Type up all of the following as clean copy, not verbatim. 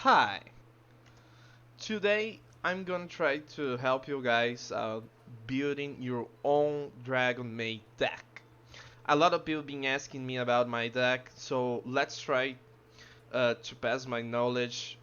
Hi! Today I'm gonna try to help you guys out building your own Dragonmaid deck. A lot of people been asking me about my deck, so let's try to pass my knowledge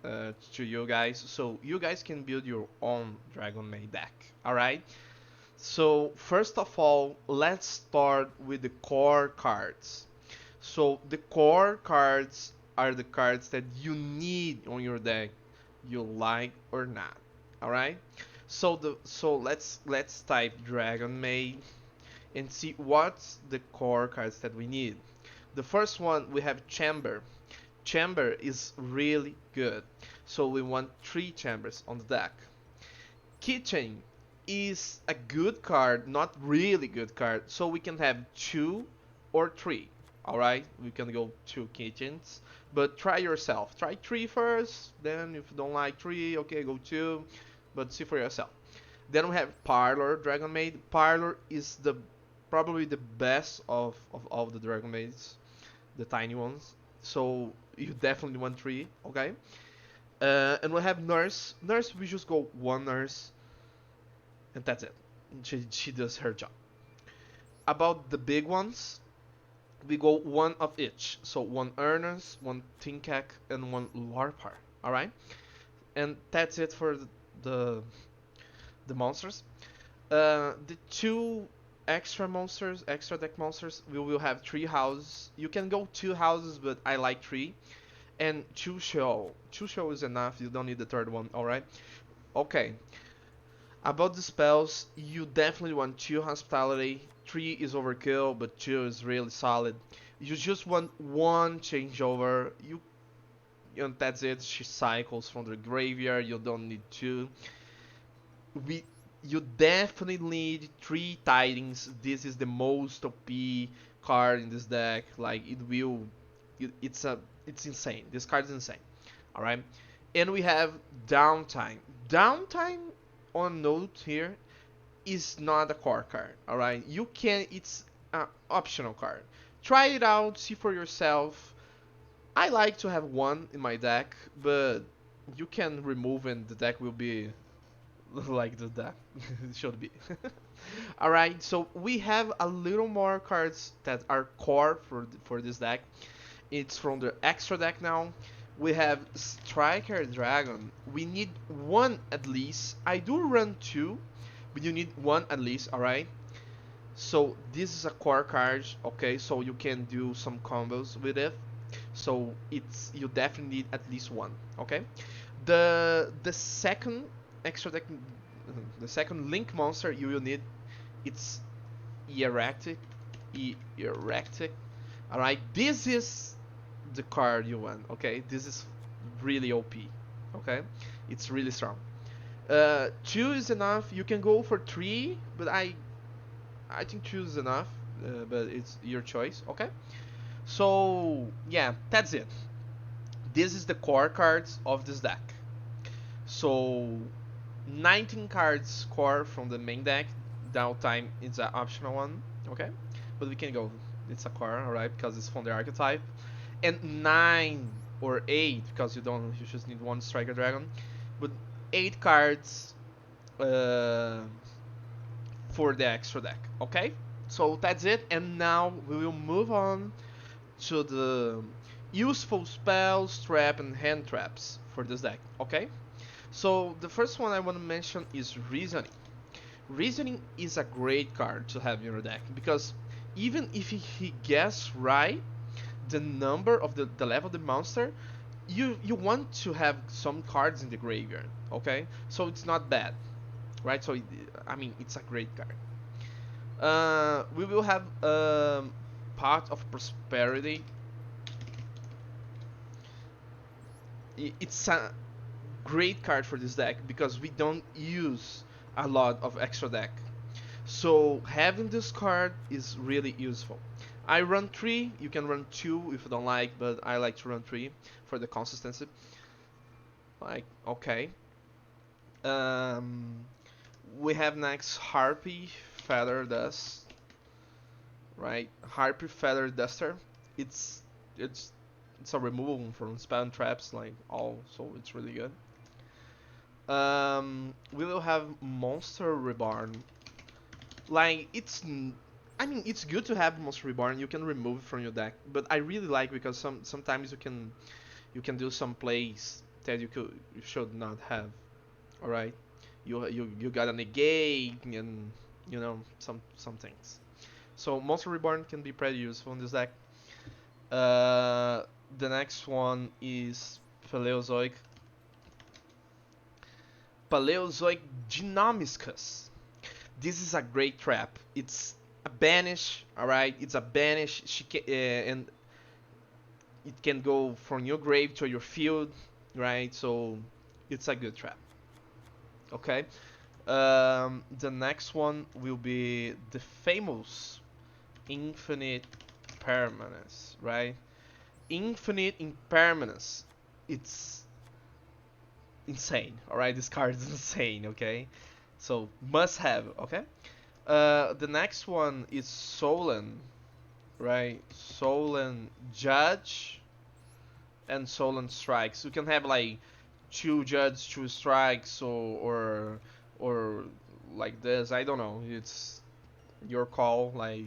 to you guys so you guys can build your own Dragonmaid deck. Alright? So first of all, let's start with the core cards. So the core cards are the cards that you need on your deck, you like or not. All right. So let's type Dragonmaid and see what's the core cards that we need. The first one we have Chamber. Chamber is really good, so we want 3 chambers on the deck. Kitchen is a good card, not really good card, so we can have 2 or 3. Alright, we can go 2 kitchens, but try yourself. Try 3 first, then if you don't like 3, okay, go 2, but see for yourself. Then we have Parlor Dragonmaid. Parlor is the probably the best of all the Dragonmaids, the tiny ones. So you definitely want 3, okay? And we have Nurse. Nurse, we just go 1 nurse, and that's it. She does her job. About the big ones, we go 1 of each. So 1 Ernus, 1 Tinkhec, and 1 Lorpar. All right, and that's it for the, the monsters. The 2 extra monsters, extra deck monsters, we will have 3 houses. You can go 2 houses, but I like 3. And 2 Sheou. 2 Sheou is enough. You don't need the third one. All right. Okay. About the spells, you definitely want 2 Hospitality. 3 is overkill, but 2 is really solid. You just want 1 Changeover. And that's it. She cycles from the graveyard. You don't need 2. We you definitely need 3 Tidings. This is the most OP card in this deck. Like it's insane. This card is insane. All right, and we have Downtime. Downtime on note here is not a core card. All right, you can. It's an optional card. Try it out. See for yourself. I like to have 1 in my deck, but you can remove and the deck will be like the deck it should be. Alright, so we have a little more cards that are core for this deck. It's from the extra deck now. We have Striker Dragon. We need 1 at least. I do run 2, but you need 1 at least, alright? So this is a core card, okay, so you can do some combos with it. So you definitely need at least 1, okay? The second extra deck, the second link monster you will need, it's Hieratic. Hieratic. All right, this is the card you want. Okay, this is really OP. Okay, it's really strong. 2 is enough. You can go for 3, but I think 2 is enough. But it's your choice. Okay. So yeah, that's it. This is the core cards of this deck. So 19 cards core from the main deck. Downtime is an optional one, okay? But we can go. It's a core, alright, because it's from the archetype. And 9 or 8 because you don't. You just need 1 Striker Dragon. But 8 cards for the extra deck, okay? So that's it. And now we will move on to the useful spells, trap, and hand traps for this deck, okay? So the first one I want to mention is Reasoning. Reasoning is a great card to have in your deck because even if he guess right the number of the level of the monster, you want to have some cards in the graveyard, okay? So it's not bad, right? So I mean it's a great card. We will have Pot of Prosperity. It's a great card for this deck because we don't use a lot of extra deck. So having this card is really useful. I run 3, you can run 2 if you don't like, but I like to run 3 for the consistency. Like, okay. Um, we have next Harpie Feather Dust, right? Harpie Feather Duster. It's it's a removal from spell and traps, like all, so it's really good. We will have Monster Reborn. Like I mean, it's good to have Monster Reborn. You can remove it from your deck, but I really like because sometimes you can do some plays that you should not have. All right, you gotta negate and some things. So Monster Reborn can be pretty useful in this deck. The next one is Paleozoic Paleozoic Dinomischus. This is a great trap. It's a banish, all right. It's a banish. And it can go from your grave to your field, right? So it's a good trap. Okay. The next one will be the famous Infinite Impermanence, right? Infinite Impermanence. It's insane, all right. This card is insane, okay. So must have, okay. The next one is Solemn, right? Solemn Judge and Solemn Strikes. You can have like two Judge, two Strikes, or like this. I don't know. It's your call. Like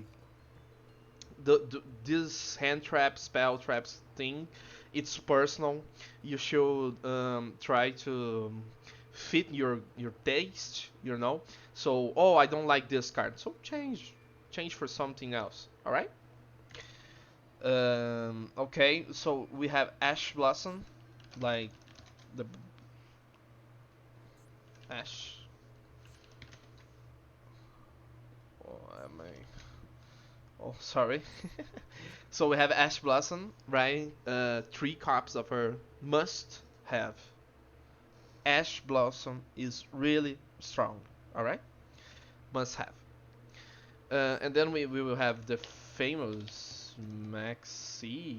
this hand trap, spell traps thing, it's personal. You should try to fit your taste, you know. So, oh, I don't like this card, so change for something else. All right. Okay, so we have Ash Blossom, like the Ash. Oh, am I? Oh, sorry. So we have Ash Blossom, right? 3 copies of her must have. Ash Blossom is really strong. All right, must have. And then we will have the famous Maxxx C.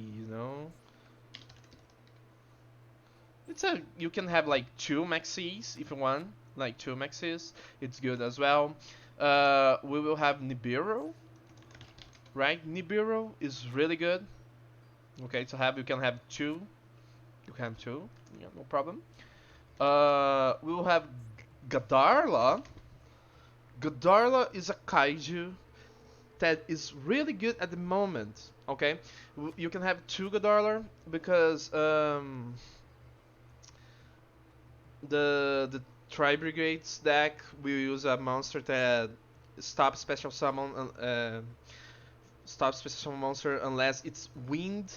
You can have like 2 Maxxx Cs if you want, like 2 Maxxx Cs. It's good as well. We will have Nibiru, right? Nibiru is really good. Okay, to have, you can have two. You can have two, yeah, no problem. We will have Gadarla. Gadarla is a kaiju that is really good at the moment. Okay, you can have 2 Gadarla because the Tri Brigades deck will use a monster that stops special summon monster unless it's wind,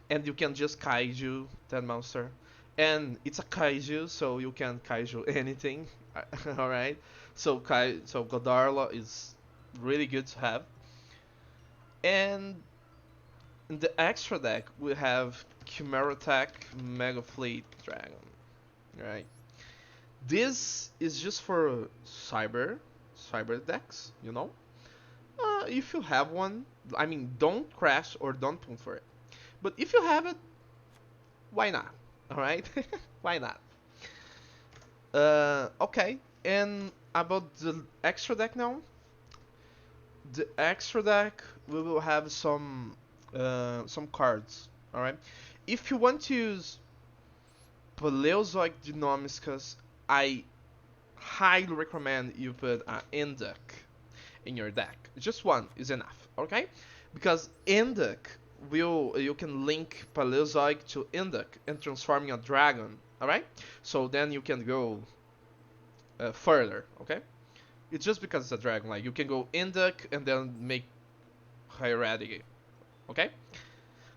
and you can just kaiju that monster. And it's a kaiju, so you can kaiju anything. All right. So Gadarla is really good to have. And in the extra deck we have Hieratic Mega Fleet Dragon. Right. This is just for cyber decks, you know. If you have one, I mean, don't crash or don't pull for it. But if you have it, why not? All right, why not? Okay, and about the extra deck now. The extra deck, we will have some cards. All right, if you want to use Paleozoic Dinomischus, I highly recommend you put an Induk in your deck. Just one is enough, okay? Because Induk you can link Paleozoic to Induk and transforming a dragon, alright? So then you can go further, okay? It's just because it's a dragon, like you can go Induk and then make Hieratic, okay?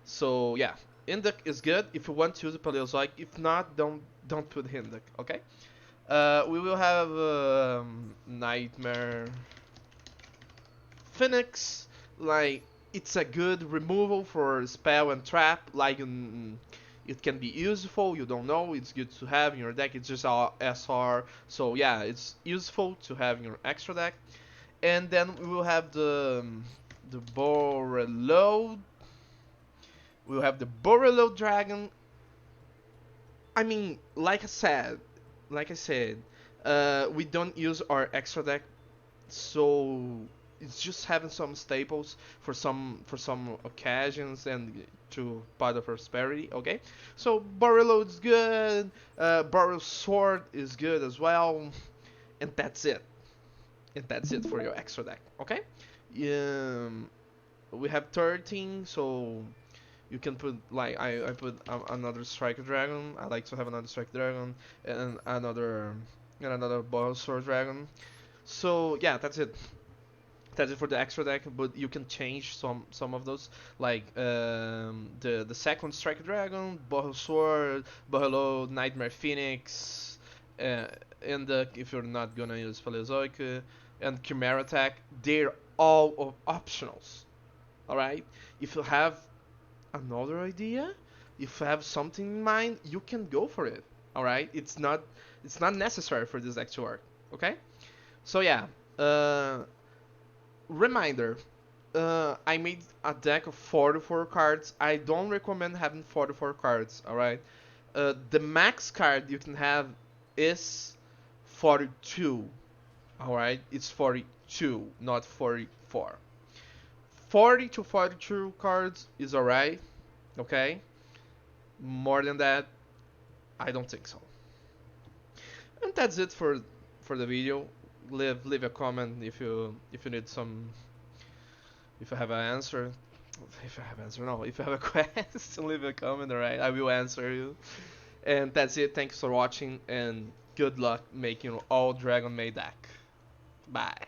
So yeah, Induk is good if you want to use a Paleozoic. If not, don't put Induk, okay? We will have Nightmare Phoenix, like it's a good removal for spell and trap. Like it can be useful. You don't know. It's good to have in your deck. It's just our SR. So yeah, it's useful to have in your extra deck. And then we will have the Borreload. We'll have the Borreload Dragon. I mean, like I said, we don't use our extra deck, so it's just having some staples for some occasions and to part of prosperity. Okay, so Borrow Load's good. Borrow Sword is good as well, and that's it. And that's it for your extra deck. Okay. We have 13, so you can put like I put another Striker Dragon. I like to have another Striker Dragon and another Borrow Sword Dragon. So yeah, that's it. That's it for the extra deck, but you can change some of those, like the second Striker Dragon, Borrow Sword, Borrow Nightmare Phoenix, and if you're not gonna use Paleozoic, and Chimera Attack. They're all optionals. All right. If you have another idea, if you have something in mind, you can go for it. All right. It's not necessary for this deck to work. Okay. So yeah. Reminder. I made a deck of 44 cards. I don't recommend having 44 cards. All right. The max card you can have is 42. All right. It's 42, not 44. 40 to 42 cards is alright, okay? More than that, I don't think so. And that's it for the video. Leave a comment if you need some, if you have an answer. If you have an answer, no. If you have a question, leave a comment, alright? I will answer you. And that's it. Thanks for watching, and good luck making all Dragonmaid deck. Bye.